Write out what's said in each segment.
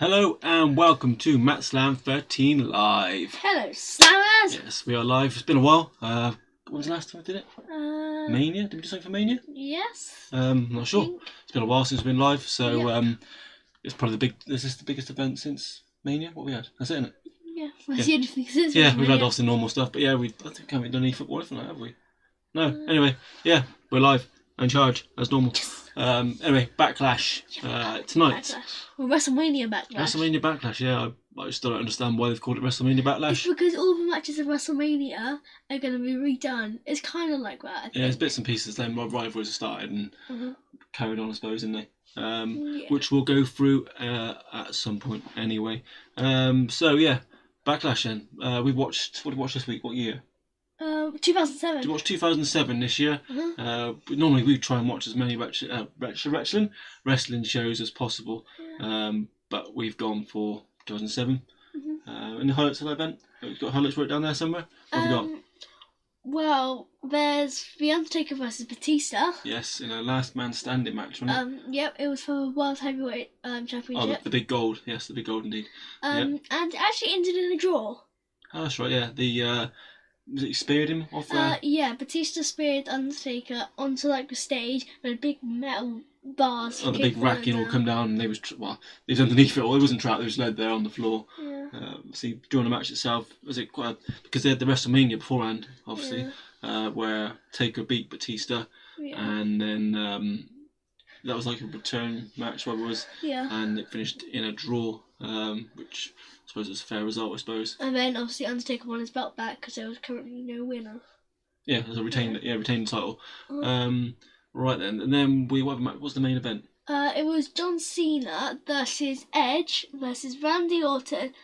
Hello and welcome to Matslam13 Live. Hello, Slammers! Yes, we are live. It's been a while. When was the last time we did it? Mania? Did we do something for Mania? Yes. Not sure. It's been a while since we've been live, so it's probably is this the biggest event since Mania? What we had? That's it, isn't it? Yeah, that's the only thing since Yeah, we've had obviously normal stuff, but yeah, I think we haven't done any football anything like that, have we? No. Anyway, yeah, we're live. In charge as normal. Anyway, Backlash tonight. Backlash. Well, Wrestlemania Backlash. Wrestlemania Backlash. Yeah, I still don't understand why they've called it Wrestlemania Backlash. It's because all the matches of WrestleMania are going to be redone. It's kind of like that. I think. Yeah, it's bits and pieces. Then rivalries have started and carried on, I suppose, didn't they? Which we'll go through at some point anyway. So yeah, Backlash. Then we've watched. What did we watch this week? What year? 2007. Did you watch 2007 this year? Normally we try and watch as many wrestling shows as possible, but we've gone for 2007. Any highlights of that event? You've got highlights wrote down there somewhere? What have you got? Well, there's the Undertaker versus Batista. Yes, in a last man standing match, wasn't it? Yep, it was for World Heavyweight Championship. Oh, the big gold. Yes, the big gold indeed. And it actually ended in a draw. Oh, that's right. Yeah, was it he speared him off there? Yeah, Batista speared Undertaker onto like the stage with big metal bars. Oh, the big racking all come down, and they was underneath it all. It wasn't trapped; they was laid there on the floor. Yeah. See, during the match itself, was it quite because they had the WrestleMania beforehand, obviously, where Taker beat Batista, and then that was like a return match, whatever it was, and it finished in a draw, which I suppose it's a fair result, I suppose. And then obviously Undertaker won his belt back because there was currently no winner. Yeah, as a retained the title. Right then, and then what's the main event? It was John Cena versus Edge versus Randy Orton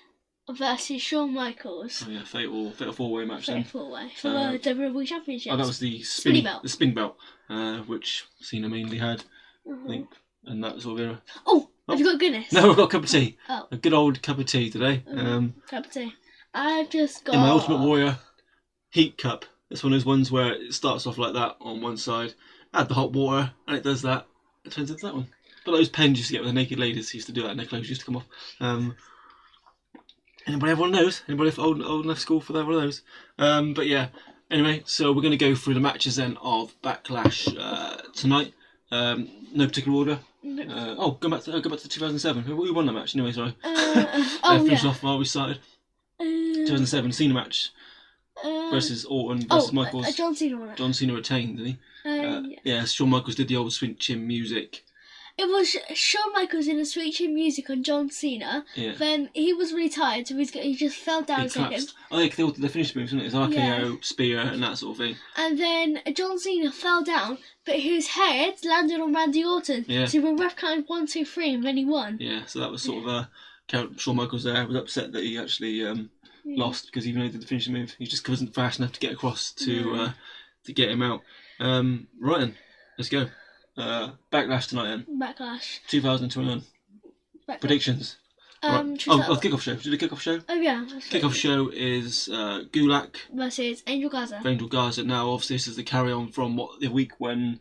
versus Shawn Michaels. Oh yeah, fatal 4-way match then. Fatal 4-way for the WWE Championship. Oh, that was the spinny belt. The spin belt, which Cena mainly had, I think, and that sort of era. Oh, have you got Guinness? No, I've got a cup of tea. Oh. A good old cup of tea today. Cup of tea. I've just got... In my Ultimate Warrior heat cup. It's one of those ones where it starts off like that on one side, add the hot water, and it does that. It turns into that one. But those pens you used to get with the naked ladies used to do that, and their clothes used to come off. Anybody have one of those? Anybody old enough school for that one of those? But yeah, anyway, so we're going to go through the matches then of Backlash tonight. No particular order. Go back to 2007. Who won that match anyway? Sorry. Finish off while we started. 2007 Cena match versus Orton versus Michaels. John Cena won it. John Cena retained, did he? Yeah. Shawn Michaels did the old Sweet Chin music. It was Shawn Michaels in the Sweet Chin music on John Cena. Yeah. Then he was really tired, so he just fell down and collapsed. Oh yeah, they finished moves, wasn't it? It was RKO, spear, and that sort of thing. And then John Cena fell down, but his head landed on Randy Orton. Yeah. So the ref counted 1, 2, 3, and then he won. Yeah, so that was sort of Shawn Michaels there was upset that he actually lost because even though he did the finishing move, he just wasn't fast enough to get across to get him out. Right then, let's go. Backlash tonight then. Backlash. 2021. Backlash. Predictions. Right. The kickoff show. Should we do the kickoff show? Oh yeah. Kickoff show is Gulak versus Angel Garza. Angel Garza. Now, obviously, this is the carry on from the week when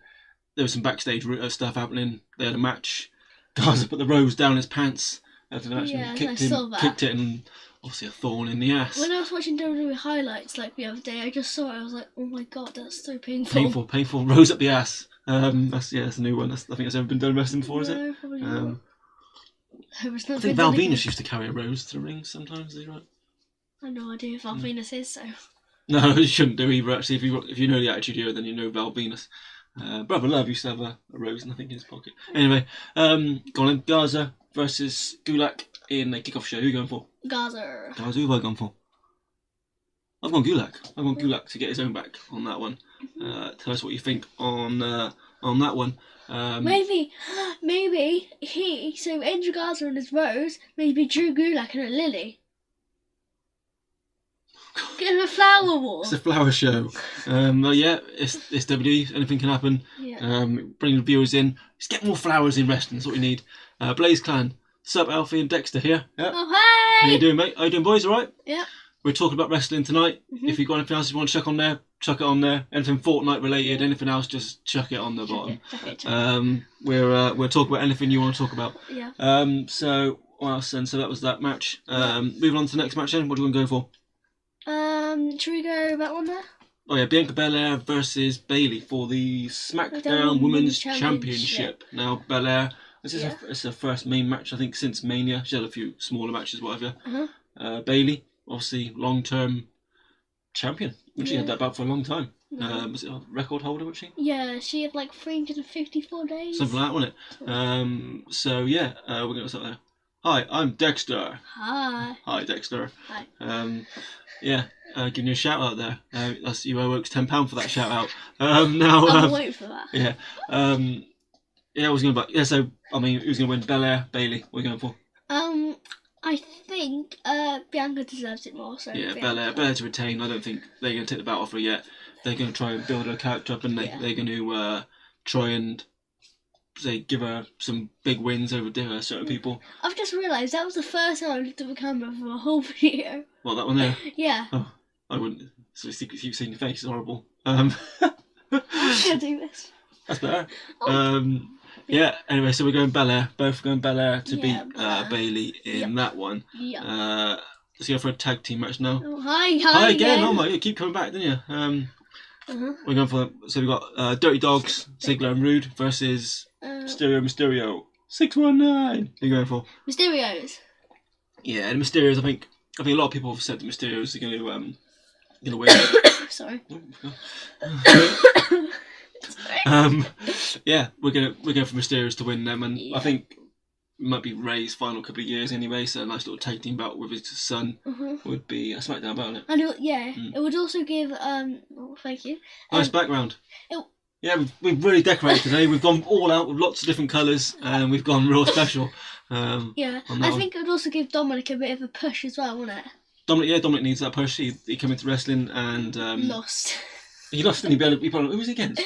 there was some backstage stuff happening. They had a match. Garza put the rose down his pants after the match and kicked it, and obviously a thorn in the ass. When I was watching WWE highlights like the other day, I just saw it. I was like, oh my god, that's so painful. Painful. Rose up the ass. That's a new one. I think it's ever been done in wrestling before, is it? No, probably not. I think Val Venus used to carry a rose to the ring sometimes. Is that right? I have no idea who Val Venus is, so. No, you shouldn't do either. Actually, if you know the Attitude Era, then you know Val Venus. Brother Love used to have a rose, and I think in his pocket. Anyway, Colin Garza versus Gulak in a kickoff show. Who are you going for? Garza. Who have I gone for? I've gone Gulak. I've gone Gulak to get his own back on that one. Tell us what you think on that one. Maybe so Angel Garza and his rose, maybe Drew Gulak and a lily. Get him a flower war. It's a flower show. Yeah, it's WWE. Anything can happen. Yeah. Bring the viewers in. Just get more flowers in wrestling. That's what we need. Blaze Clan. Sup, Alfie and Dexter here. Yeah. Oh, hey! How you doing, mate? How you doing, boys? All right? Yeah. We're talking about wrestling tonight. If you've got anything else you want to chuck on there, chuck it on there. Anything Fortnite related, anything else, just chuck it on the bottom. Chuck it. We're talking about anything you want to talk about. Yeah. So what else then? So that was that match. Moving on to the next match then. What do you want to go for? Should we go that one there? Oh yeah, Bianca Belair versus Bayley for the SmackDown Women's Championship. Now Belair, this is her first main match I think since Mania. She had a few smaller matches, whatever. Bayley, obviously long-term champion. She had that belt for a long time. Was it a record holder, was she? Yeah, she had like 354 days. Something like that, wasn't it? So yeah, we're going to start there. Hi, I'm Dexter. Hi. Hi, Dexter. Hi. Giving you a shout out there. That's you owe Oaks £10 for that shout out. Now, I'm waiting for that. Yeah. I was going to. So I mean, who's going to win? Belair, Bayley. What are you going for? I think Bianca deserves it more. So yeah, Belair to retain. I don't think they're going to take the belt off her yet. They're going to try and build her character up, and they're going to try and give her some big wins over certain people. I've just realised that was the first time I looked at the camera for a whole video. What, that one there? Yeah. Oh, I wouldn't. So you've seen your face. It's horrible. I'm gonna do this. That's better. Yeah. Anyway, so we're going Belair. Both going Belair to beat Bayley in that one. Yeah. Let's go for a tag team match now. Oh, hi again. Oh my! You keep coming back, didn't you? We're going for. So we've got Dirty Dogs, Ziggler and Rude versus Mysterio. 619. Who are you going for? Mysterios. Yeah, the Mysterios. I think a lot of people have said the Mysterios are going to win. Sorry. Yeah, we're going for Mysterios to win them, and I think it might be Ray's final couple of years anyway. So a nice little tag team bout with his son would be a SmackDown bout, isn't it? It would also give thank you. Nice background. Yeah, we've really decorated today. We've gone all out with lots of different colours, and we've gone real special. I think it would also give Dominic a bit of a push as well, wouldn't it? Dominic needs that push. He came into wrestling and lost. He lost, and who was he against?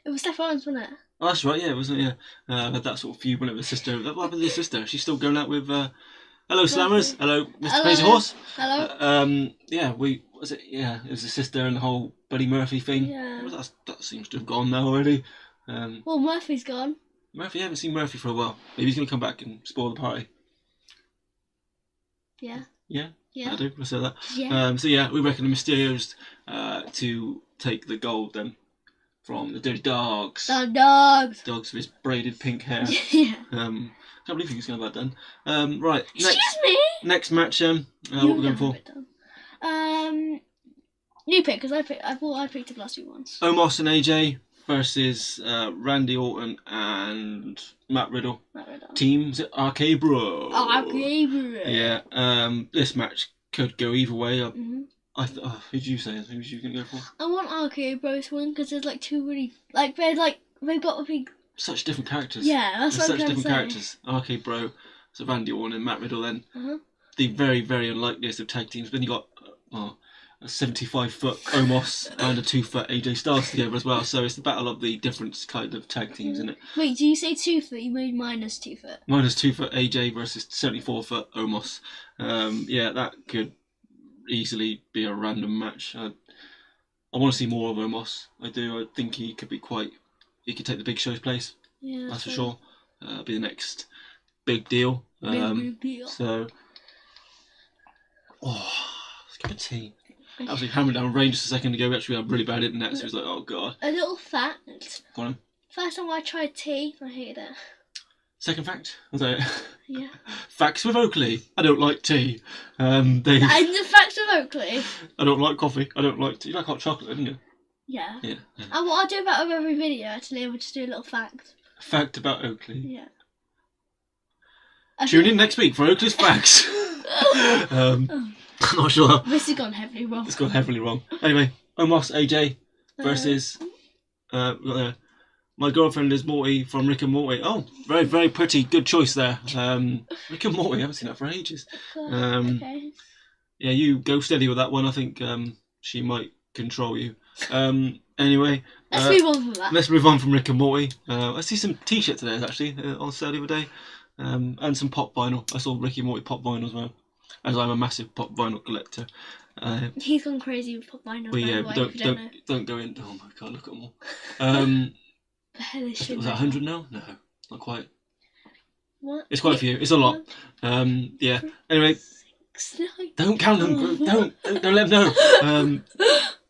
It was Seth Rollins, wasn't it? Oh, that's right. Yeah, wasn't it? Yeah. Had that sort of feud with his sister. What happened to his sister? She's still going out with. Hello, Slammers. Hello, Mr. Crazy Horse. Hello. Yeah, was it? Yeah, it was his sister and the whole Buddy Murphy thing. Yeah. That seems to have gone now already. Well, Murphy's gone. Murphy, I haven't seen Murphy for a while. Maybe he's going to come back and spoil the party. Yeah. Yeah. I do. I say that. Yeah. So yeah, we reckon the Mysterios to take the gold then from the Dirty Dogs. The Dogs. Dogs with his braided pink hair. Yeah. Can't believe he's going to have that done. Right. Excuse me. Next match. What we're going for? You pick, because I picked the last few ones. Omos and AJ versus Randy Orton and Matt Riddle. Team, is it RK Bro? RK Bro. Yeah. This match could go either way. Who'd you say? Who was you going to go for? I want RK Bro to win because there's like two really they've got a big. Such different characters. Yeah, that's what I'm such trying different to say. characters. RK Bro, so Randy Orton and Matt Riddle then. The very, very unlikeliest of tag teams. Then you got a 75-foot Omos and a 2-foot AJ Styles together as well. So it's the battle of the different kind of tag teams, isn't it? Wait, do you say 2 foot? You mean minus 2 foot? Minus 2-foot AJ versus 74-foot Omos. Yeah, that could easily be a random match. I want to see more of Omos. I do. I think he could be he could take the Big Show's place. Yeah, that's for sure. Be the next big deal. Big deal. So, let's give a tea. I was hammering down rain just a second ago. Actually, we had really bad internet, so it was like, oh god. A little fact. Go on. First time I tried tea, I hated it. Second fact. Was that it? Yeah. Facts with Oakley. I don't like tea. And the facts with Oakley. I don't like coffee. I don't like tea. You like hot chocolate, don't you? Yeah. Yeah. And what I do about every video, actually, I would just do a little fact. A fact about Oakley. Yeah. Tune in next week for Oakley's facts. I'm not sure. This has gone heavily wrong. It's gone heavily wrong. Anyway, Omos AJ versus My Girlfriend is Morty from Rick and Morty. Oh, very, very pretty. Good choice there. Rick and Morty, I haven't seen that for ages. Okay. Yeah, you go steady with that one. I think she might control you. Anyway. Let's move on from that. Let's move on from Rick and Morty. I see some t-shirts today, actually, on sale the other day. And some pop vinyl. I saw Ricky Morty pop vinyl as well, as I'm a massive pop vinyl collector. He's gone crazy with pop vinyl. But yeah, don't go in. Oh my god, look at them all. Was that 100 now? No, not quite. What? It's quite a few. It's a lot. Yeah. Anyway, 6, 9. don't count them. Don't let them know.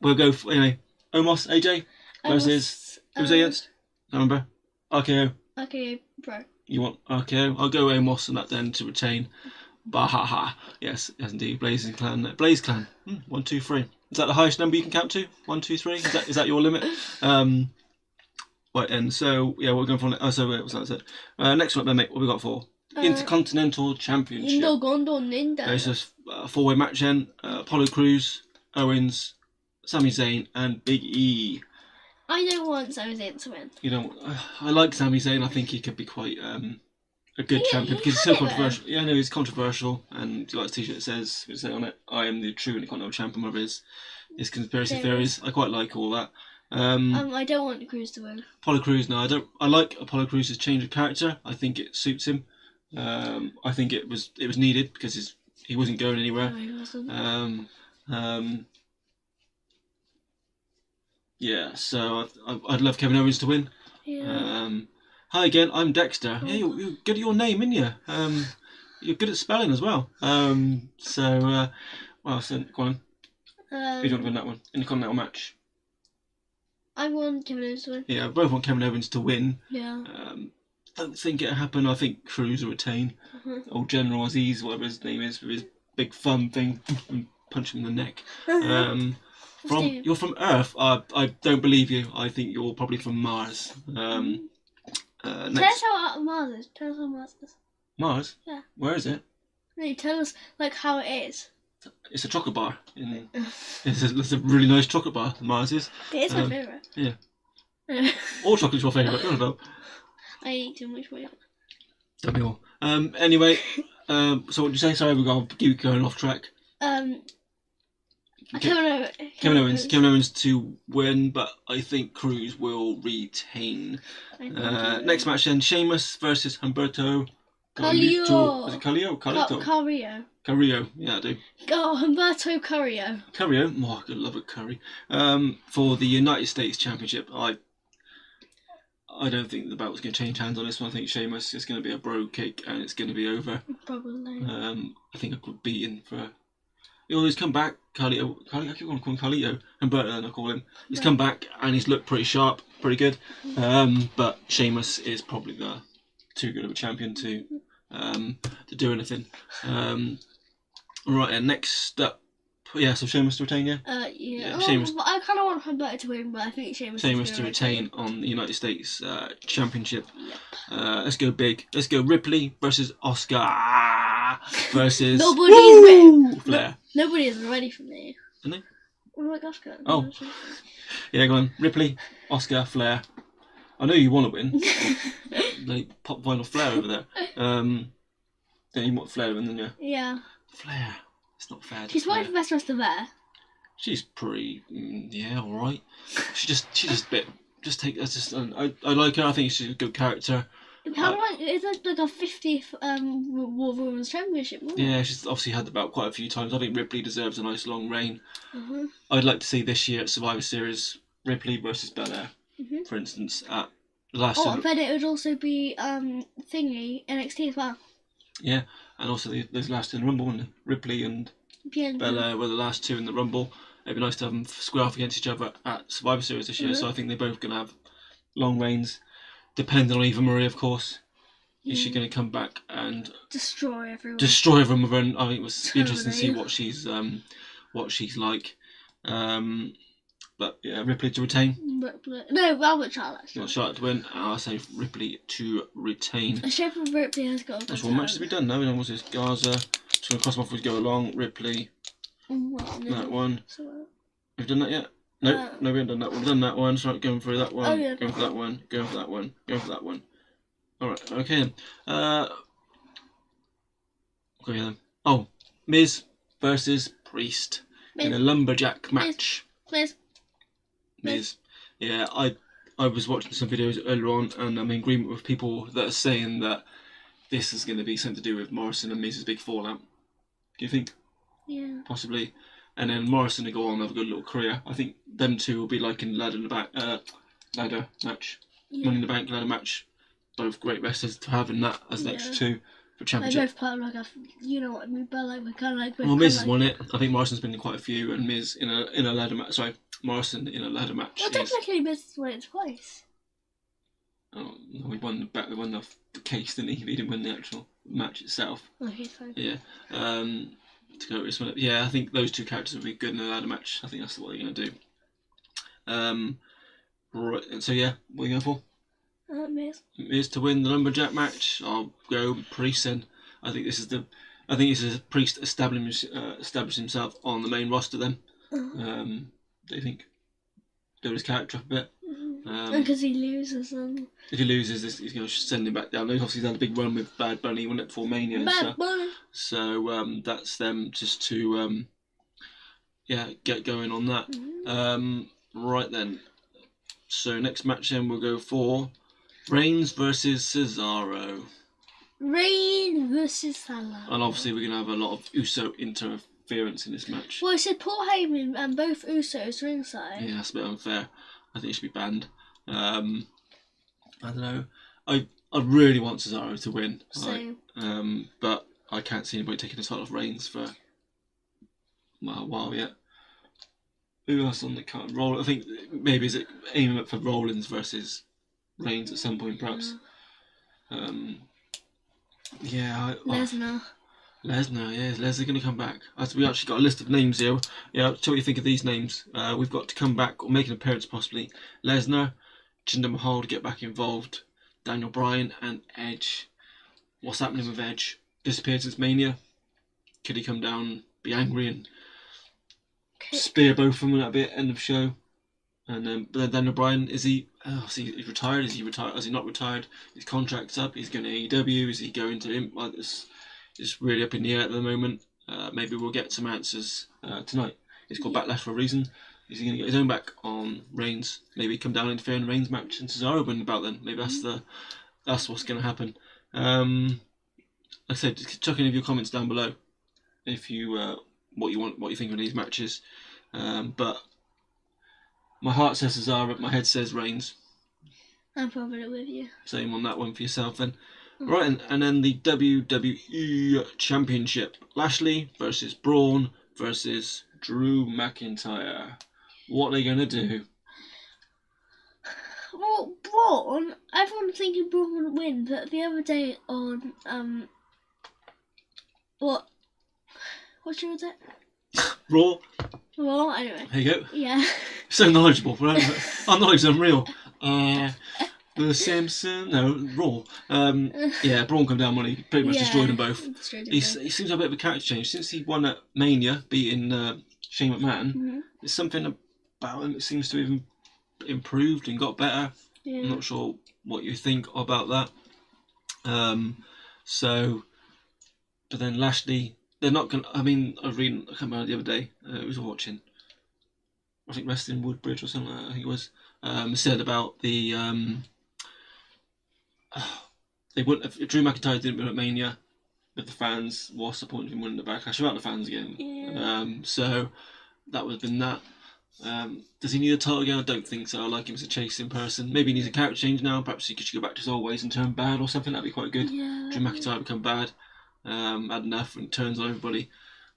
We'll go for, anyway. Omos, AJ versus who was it against? I remember. RKO. Okay, bro. You want RKO? I'll go Omos and that then to retain. Bahaha. Yes, indeed. Blaze Clan. 1, 2, 3. Is that the highest number you can count to? 1, 2, 3. Is that your limit? Right, and so yeah, we're going for. So that's it. Next one, then, mate. What we got for Intercontinental Championship? It's a 4-way match then. Apollo Crews, Owens, Sami Zayn, and Big E. I don't want Sami Zayn to win. You know, I like Sami Zayn. I think he could be quite a good champion because he's so controversial. Yeah, I know he's controversial, and he likes T-shirt that says on it, "I am the true Intercontinental Champion." Whatever his conspiracy theories, I quite like all that. I don't want Crews to win. Apollo Crews, no, I don't. I like Apollo Crews' change of character. I think it suits him. I think it was needed because he wasn't going anywhere. No, he wasn't. Yeah, so I'd love Kevin Owens to win. Yeah. Hi again, I'm Dexter. Yeah, you're good at your name, aren't you? You're good at spelling as well. So go on. Who do you want to win that one? Intercontinental match. I want Kevin Owens to win. Yeah, I both want Kevin Owens to win. Yeah. Don't think it'll happen. I think Crews will retain. Old General Aziz, whatever his name is, with his big thumb thing, and punch him in the neck. You're from Earth. I don't believe you. I think you're probably from Mars. Tell us how Mars is. Tell us how Mars is. Mars? Yeah. Where is it? No, tell us how it is. It's a chocolate bar. It's a really nice chocolate bar. Mars is. It is my favourite. Yeah. All chocolate's your favourite. Don't know. I eat too much weight. Don't be all. Anyway, so what did you say? Sorry, we're going to keep going off track. Kevin Owens to win, but I think Crews will retain. Next match then, Sheamus versus Humberto Carrillo. Is it Carrillo? Carrillo, yeah, I do. Humberto Carrillo. Carrillo, I could love a curry. For the United States Championship, I don't think the belt's going to change hands on this one. I think Sheamus is going to be a bro kick and it's going to be over. Probably. I think I could beat him for. He's come back, Carlito. I keep on calling Carlito, Humberto, I call him. He's come back and he's looked pretty sharp, pretty good. But Sheamus is probably too good of a champion to do anything. Right, and next up, so Sheamus to retain, yeah? Yeah. Sheamus. I kind of want Humberto to win, but I think Sheamus to retain on the United States Championship. Yep. Let's go big. Let's go Ripley versus Oscar versus Flair. Nobody is ready for me. Isn't they? What about Oscar? Oh. Yeah, go on. Ripley, Oscar, Flair. I know you want to win. Like pop vinyl Flair over there. Yeah, you want Flair to win, didn't you? Yeah. Flair. It's not fair. She's one of the best wrestler there. She's pretty, all right. She just a bit. I like her. I think she's a good character. It's like a 50th War Women's Championship. Yeah, she's obviously had the belt quite a few times. I think Ripley deserves a nice long reign. Mm-hmm. I'd like to see this year at Survivor Series Ripley versus Belair, for instance, at the last. Then it would also be NXT as well. Yeah, and also those last in the Rumble, and Ripley and Belair were the last two in the Rumble. It'd be nice to have them square off against each other at Survivor Series this year. So I think they're both going to have long reigns. Depending on Eva Marie, of course. Is she going to come back and destroy everyone? Destroy everyone with her. I think it was interesting to see what she's like. But yeah, Ripley to retain. No, Albert Charlotte. You want Charlotte to win? I'll say Ripley to retain. A chef of Ripley has got. That's one match to be done now. What's this? Gaza. Just going to cross them off as we go along. Ripley. That one. We've done that yet? No, we haven't done that one. We've done that one. So going through that one. Going for that one. Going for that one. Going for that one. Alright, okay then. Okay then. Miz versus Priest in a lumberjack match. Miz. Yeah, I was watching some videos earlier on and I'm in agreement with people that are saying that this is going to be something to do with Morrison and Miz's big fallout. Do you think? Yeah. Possibly. And then Morrison to go on and have a good little career. I think them two will be like in ladder match. Yeah. Money in the Bank ladder match. both great wrestlers to have in that as the extra two for They're championship. both part of like you know what I mean, but like we're kind of like. Well, Miz has won it. I think Morrison's been in quite a few, and Miz in a ladder match. Sorry, Morrison in a ladder match. Well, technically, Miz has won it twice. Oh no, we won the case, didn't he? He didn't win the actual match itself. Okay, fine. Yeah. To go with this, yeah, I think those two characters will be good in a ladder match. I think that's what they're going to do. Right. So yeah, what are you going for? Miz to win the lumberjack match. I'll go Priest then. I think this is Priest establish himself on the main roster then. Do you think? Build his character up a bit. Because he loses them. If he loses, he's going to send him back down. Obviously, he's had a big run with Bad Bunny, won it for Mania. Bad Bunny. So that's them just to get going on that. Right then. So next match then we'll go for Reigns versus Cesaro. Reigns versus Cesaro. And obviously we're going to have a lot of Uso interference in this match. Well, I said Paul Heyman and both Usos ringside. Yeah, that's a bit unfair. I think it should be banned. I don't know. I really want Cesaro to win. Same. But I can't see anybody taking the title off Reigns for a while yet. Who else on the card? I think maybe is it aiming up for Rollins versus Reigns at some point, perhaps. Lesnar. Lesnar, yeah, is Lesnar going to come back? We actually got a list of names here. Yeah, tell what you think of these names. We've got to come back or make an appearance possibly. Lesnar, Jinder Mahal to get back involved, Daniel Bryan and Edge. What's happening with Edge? Disappeared since Mania. Could he come down, be angry and spear both of them at a bit, end of show? And then Daniel Bryan, is he retired? Is he retired? Is he not retired? His contract's up. He's going to AEW. Is he going to him? Like this? It's really up in the air at the moment. Maybe we'll get some answers tonight. It's called Backlash for a reason. Is he going to get his own back on Reigns? Maybe come down and interfere in the Reigns match and Cesaro win the belt then. Maybe that's what's going to happen. Like I said, just chuck any of your comments down below if you what you think of these matches. But my heart says Cesaro, my head says Reigns. I'm probably with you. Same on that one for yourself then. Right, and then the WWE Championship. Lashley versus Braun versus Drew McIntyre. What are they going to do? Well, Braun, everyone's thinking Braun would win, but the other day on, what show was it? Raw. Raw, anyway. There you go. Yeah. So knowledgeable. Our knowledge is unreal. The Simpson, Raw. Yeah, Braun come down when he pretty much destroyed them both. He seems to have a bit of a character change since he won at Mania, beating Shane McMahon. There's something about him that seems to have improved and got better. Yeah. I'm not sure what you think about that. But then Lashley, they're not going to. I mean, I can't remember the other day, I was watching, I think Wrestling Woodbridge or something like that, I think it was, said about the. They wouldn't have, if Drew McIntyre didn't win at Mania with the fans, what's the point of him winning the Backlash without the fans again? Yeah. So that would have been that. Does he need a title again? I don't think so. I like him as a chasing person. Maybe he needs a character change now. Perhaps he could go back to his old ways and turn bad or something. That'd be quite good. Yeah, Drew McIntyre become bad, had enough and turns on everybody.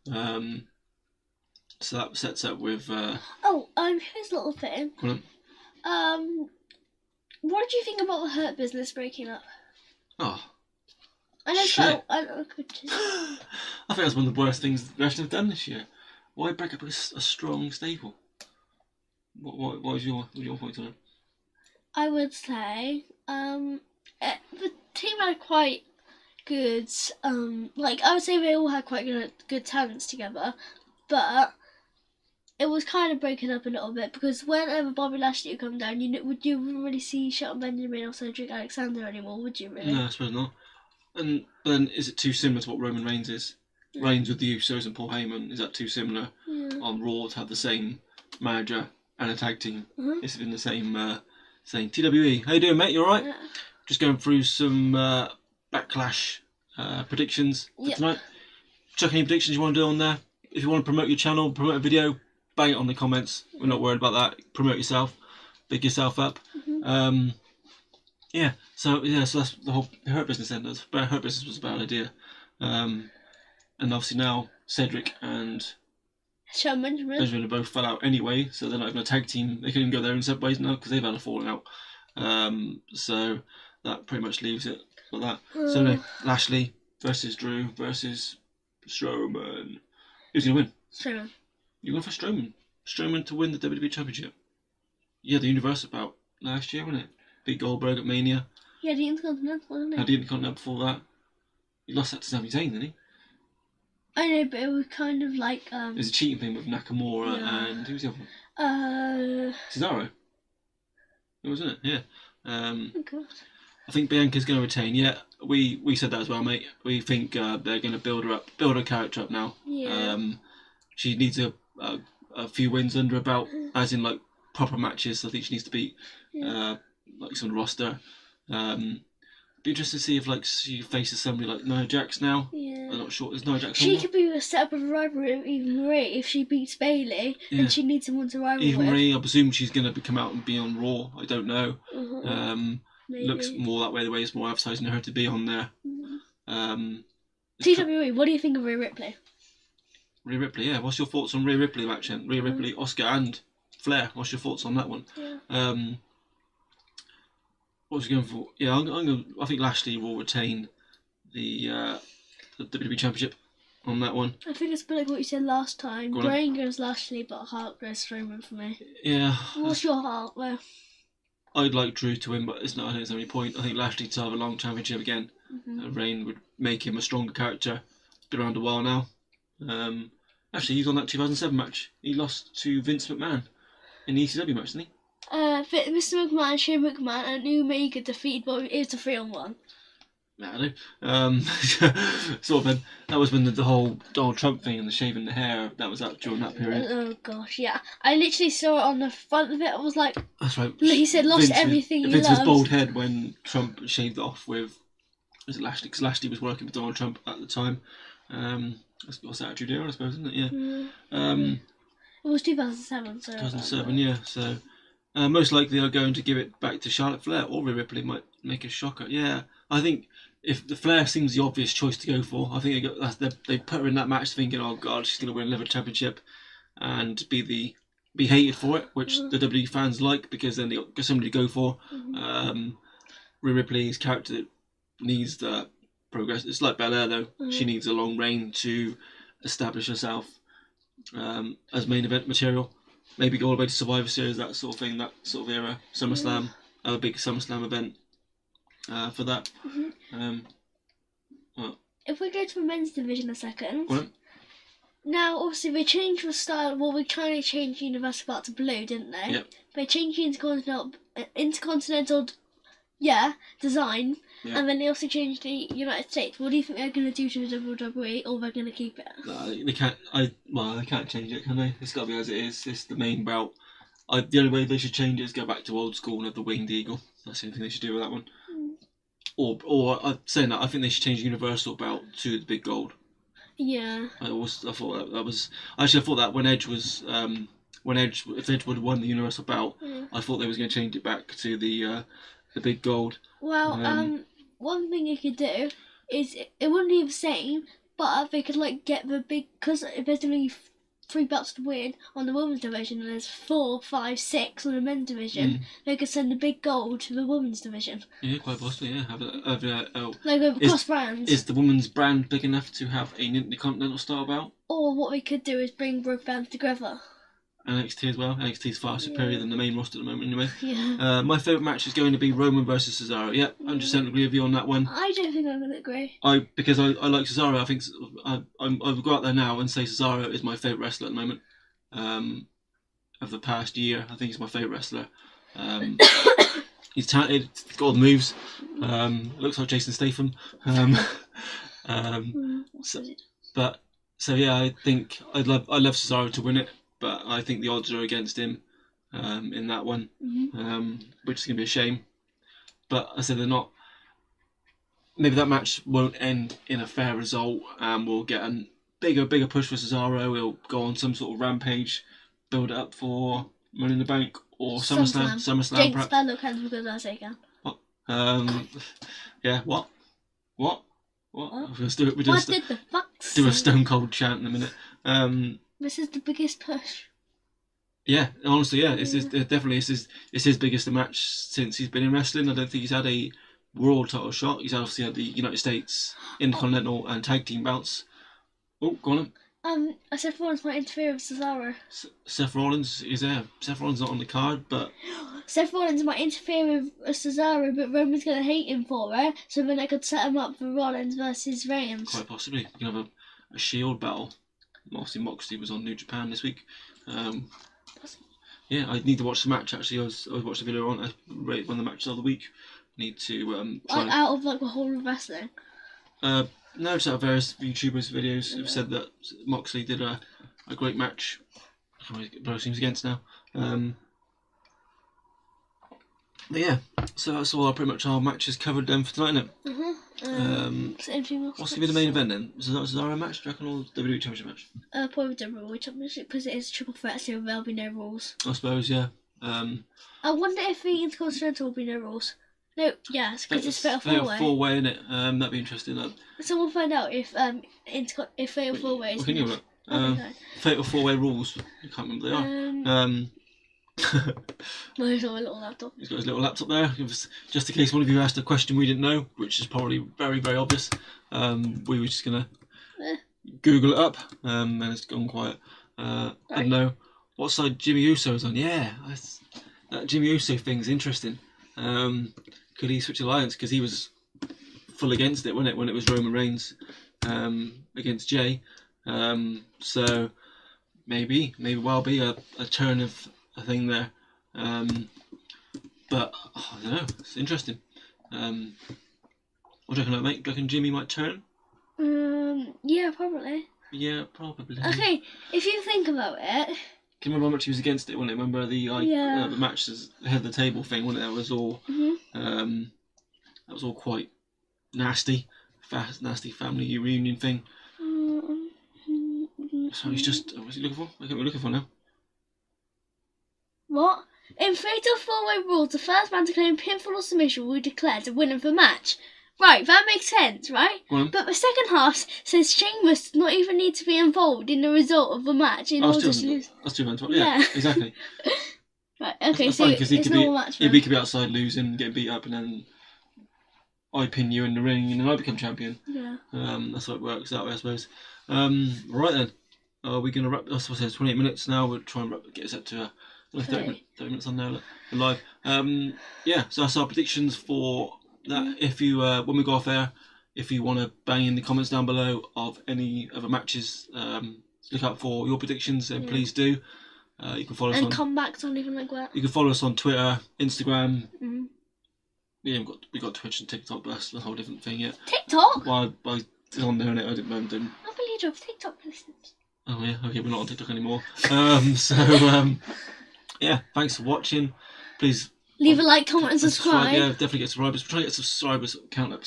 So that sets up with. Here's a little thing. Come on. What did you think about the Hurt Business breaking up? Oh. I know. Shit. I think that's one of the worst things the Wrestling have done this year. Why break up a strong stable? What was your point on it? I would say the team had quite good. I would say they all had quite good talents together, but it was kind of breaking up a little bit because whenever Bobby Lashley would come down, you wouldn't really see Shelton Benjamin or Cedric Alexander anymore, would you? Really? No, I suppose not. And then is it too similar to what Roman Reigns is? Yeah. Reigns with the Usos and Paul Heyman, is that too similar? Yeah. On Raw to have the same manager and a tag team. It's been the same TWE. How you doing, mate? You alright? Yeah. Just going through some Backlash predictions for tonight. Chuck any predictions you want to do on there. If you want to promote your channel, promote a video, bang it on the comments. We're not worried about that. Promote yourself. Big yourself up. Yeah. So that's the whole Hurt Business then. Hurt Business was a bad idea. And obviously now Cedric and Shawn Benjamin. Benjamin both fell out anyway, so they're not even a tag team. They can even go their own separate ways now because they've had a falling out. So that pretty much leaves it like that. So anyway, Lashley versus Drew versus Strowman. Who's gonna win? Strowman. You're going for Strowman. Strowman to win the WWE Championship. Yeah, the Universal bout last year, wasn't it? Beat Goldberg at Mania. Yeah, the Intercontinental, wasn't it? Had the Intercontinental before that. He lost that to Sami Zayn, didn't he? I know, but it was kind of like It was a cheating thing with Nakamura and who was the other one? Cesaro. It wasn't it? Yeah. Oh God. I think Bianca's going to retain. Yeah, we said that as well, mate. We think they're going to build her up, build her character up now. Yeah. She needs a few wins under her belt, as in like proper matches. I think she needs to beat like some roster. Be interested to see if like she faces somebody like Nia Jax now. Yeah. I'm not sure. Is Nia Jax? She could be set up a rivalry with Eva Marie if she beats Bayley, and she needs someone to rival Eva with. Marie, I presume she's going to come out and be on Raw. I don't know. Maybe. Looks more that way. The way it's more advertising her to be on there. TWE, what do you think of Rhea Ripley? Rhea Ripley, yeah. What's your thoughts on Rhea Ripley match? Rhea Ripley, Oscar, and Flair. What's your thoughts on that one? Yeah. What was he going for? Yeah, I think Lashley will retain the WWE Championship on that one. I think it's a bit like what you said last time. Brain goes Lashley, but heart goes Strowman for me. Yeah. What's your heart there? I'd like Drew to win, but it's not. I don't think there's any point. I think Lashley to have a long championship again. Reign would make him a stronger character. Been around a while now. Actually, he's on that 2007 match. He lost to Vince McMahon in the ECW match, didn't he? Mr. McMahon, Shane McMahon, and Omega defeated, but it was a 3-on-1. I know. Sort of. That was when the whole Donald Trump thing and the shaving the hair. That was that during that period. Oh gosh, yeah. I literally saw it on the front of it. I was like, that's right. He said lost everything. Vince's bald head when Trump shaved it off with. Was it Lashley? Because Lashley was working with Donald Trump at the time. What's that, Attitude Era, I suppose, isn't it? Yeah. It was 2007. So 2007, yeah. So most likely they're going to give it back to Charlotte Flair, or Rhea Ripley might make a shocker. Yeah, I think if the Flair seems the obvious choice to go for, I think they put her in that match thinking, oh god, she's going to win another championship and be hated for it, which the WWE fans like because then they got somebody to go for. Rhea Ripley's character needs the progress. It's like Belair though. She needs a long reign to establish herself as main event material. Maybe go all the way to Survivor Series, that sort of thing, that sort of era. SummerSlam, a big SummerSlam event for that. If we go to the men's division a second. What? Now, obviously, they changed the style. Well, we kind of changed Universal Belt to blue, didn't they? Yep. They changed the Intercontinental design, and then they also changed the United States. What do you think they're going to do to the WWE, or they're going to keep it? No, they can't. They can't change it, can they? It's got to be as it is. It's the main belt. The only way they should change it is go back to old school and have the winged eagle. That's the only thing they should do with that one. Or saying that, I think they should change the Universal belt to the big gold. Yeah. I thought that was. Actually, I thought that when Edge was if Edge would have won the Universal belt, I thought they was going to change it back to the big gold. Well, one thing you could do is it wouldn't be the same, but they could like get the big, because if there's only 3 belts to win on the women's division and there's 4, 5, 6 on the men's division, they could send the big gold to the women's division. Yeah, quite possibly. Yeah, like cross brands. Is the women's brand big enough to have a Intercontinental style belt? Or what we could do is bring both bands together. NXT as well. NXT is far superior than the main roster at the moment, anyway. Yeah. My favourite match is going to be Roman versus Cesaro. Yep, 100% agree with you on that one. I don't think I'm going to agree. Because I like Cesaro. I think I'll go out there now and say Cesaro is my favourite wrestler at the moment. Of the past year, I think he's my favourite wrestler. He's talented, got all the moves. Looks like Jason Statham. So yeah, I think I'd love Cesaro to win it. But I think the odds are against him in that one, which is going to be a shame. But I said they're not. Maybe that match won't end in a fair result, and we'll get a bigger push for Cesaro. He'll go on some sort of rampage, build it up for Money in the Bank or SummerSlam. James Perhaps. Spanlow can because I say can. What? Yeah, what? What? Let's do it. What did the fuck do a say? Stone Cold chant in a minute. This is the biggest push. Yeah, honestly, yeah, it's definitely it's his biggest match since he's been in wrestling. I don't think he's had a world title shot. He's obviously had the United States Intercontinental and Tag Team belts. Oh, go on. Seth Rollins might interfere with Cesaro. Seth Rollins is there. Seth Rollins not on the card, but Seth Rollins might interfere with Cesaro, but Roman's gonna hate him for it, so then they could set him up for Rollins versus Reigns. quite possibly you can have a Shield battle. Obviously, Moxley was on New Japan this week. Yeah, I need to watch the match. Actually, I was watching the video on. I rated one of the matches of the week. Need to try. Out of the whole of wrestling. No, just out of various YouTubers' videos have said that Moxley did a great match. I can't really get both teams against now. But yeah, so that's all pretty much our matches covered then for tonight, isn't it? What's going to be the main event then? Is that a Cesaro match, do you reckon, or WWE Championship match? Probably the Raw Championship, because it is a triple threat, so there'll be no rules. I suppose, yeah. I wonder if the Intercontinental will be no rules. No, yes, because it's fatal four-way. Four-way, innit? That'd be interesting. So we'll find out if fatal four-way is. What can you look? Fatal four-way rules. I can't remember what they are. Well, he's got a little laptop. He's got his little laptop there. Just in case one of you asked a question we didn't know, which is probably very, very obvious. We were just gonna Google it up, and it's gone quiet. I don't know what side Jimmy Uso is on. Yeah, that Jimmy Uso thing's interesting. Could he switch alliance? Because he was full against it, wasn't it, when it was Roman Reigns against Jay. So maybe well be a turn of a thing there. But I don't know. It's interesting. What do you reckon that, mate? Do you reckon Jimmy might turn? Yeah, probably. Yeah, probably. Okay, if you think about it. Can you remember how much he was against it, wasn't it? Remember the the match as head of the table thing, wasn't it? That was all that was all quite nasty, nasty family reunion thing. So he's just what's he looking for? What are we looking for now? What? In fatal four-way rules, the first man to claim pinfall or submission will be declared the winner of the match. Right, that makes sense, right? But the second half says Sheamus does not even need to be involved in the result of the match in order to lose. That's 2 minutes. Yeah, exactly. Right, okay, that's so fine, it's normal match. He could be outside losing, getting beat up, and then I pin you in the ring, and then I become champion. Yeah. That's how it works that way, I suppose. Right then, we're going to wrap. I suppose it's 28 minutes now. We'll try and get us up to 30 minutes on now. We're live. Yeah, so that's our predictions for that. If you when we go off air, if you want to bang in the comments down below of any other matches, look out for your predictions, then please do. You can follow us on comebacks or anything like that. You can follow us on Twitter, Instagram. Yeah, we got Twitch and TikTok, but that's a whole different thing yet. TikTok? Well, it's on there, and I didn't know. I believe you have TikTok listeners. Oh yeah, okay, we're not on TikTok anymore. Yeah, thanks for watching. Please leave a like, comment, and subscribe. Yeah, definitely get subscribers. We're trying to get subscribers count up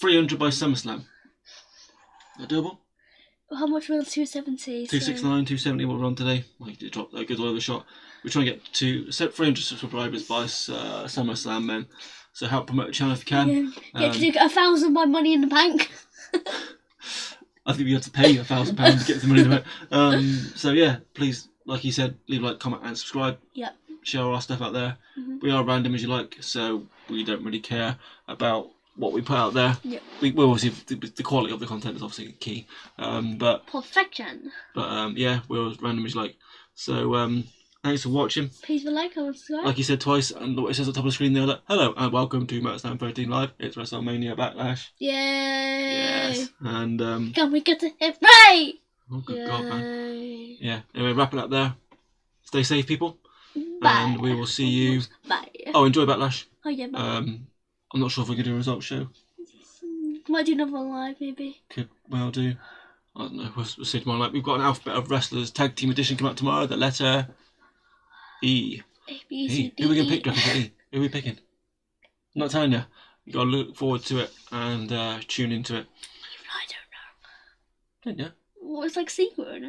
300 by SummerSlam. Is that doable? How much was 270? 269, 270. What we're on today. Well, you did drop a good overshot. We're trying to get to 300 subscribers by SummerSlam, then. So help promote the channel if you can. Get to do 1,000 by Money in the Bank. I think we have to pay £1,000 to get the money to it. So yeah, please, like you said, leave a like, comment, and subscribe. Yep. Share our stuff out there. We are random as you like, so we don't really care about what we put out there. Yep. We obviously the quality of the content is obviously key. But perfection. But yeah, we're as random as you like. So thanks for watching. Please like, comment, subscribe. Like you said twice, and what it says at the top of the screen there, like, hello and welcome to Matslam13 Live. It's Wrestlemania Backlash. Yay! Yes. And can we get it right? Oh good God, man. Yeah. Anyway, wrap it up there. Stay safe, people. Bye. And we will see you. Bye. Oh, enjoy Backlash. Oh yeah. Bye. I'm not sure if we can do a results show. Might do another live, maybe. Could well do. I don't know. We'll see tomorrow night. We've got an alphabet of wrestlers tag team edition coming out tomorrow. The letter E. A, B, C, D, Who are we gonna pick? E. Who are we picking? I'm not telling you. You gotta look forward to it and tune into it. I don't know. Don't you? Well, it's like secret, isn't it?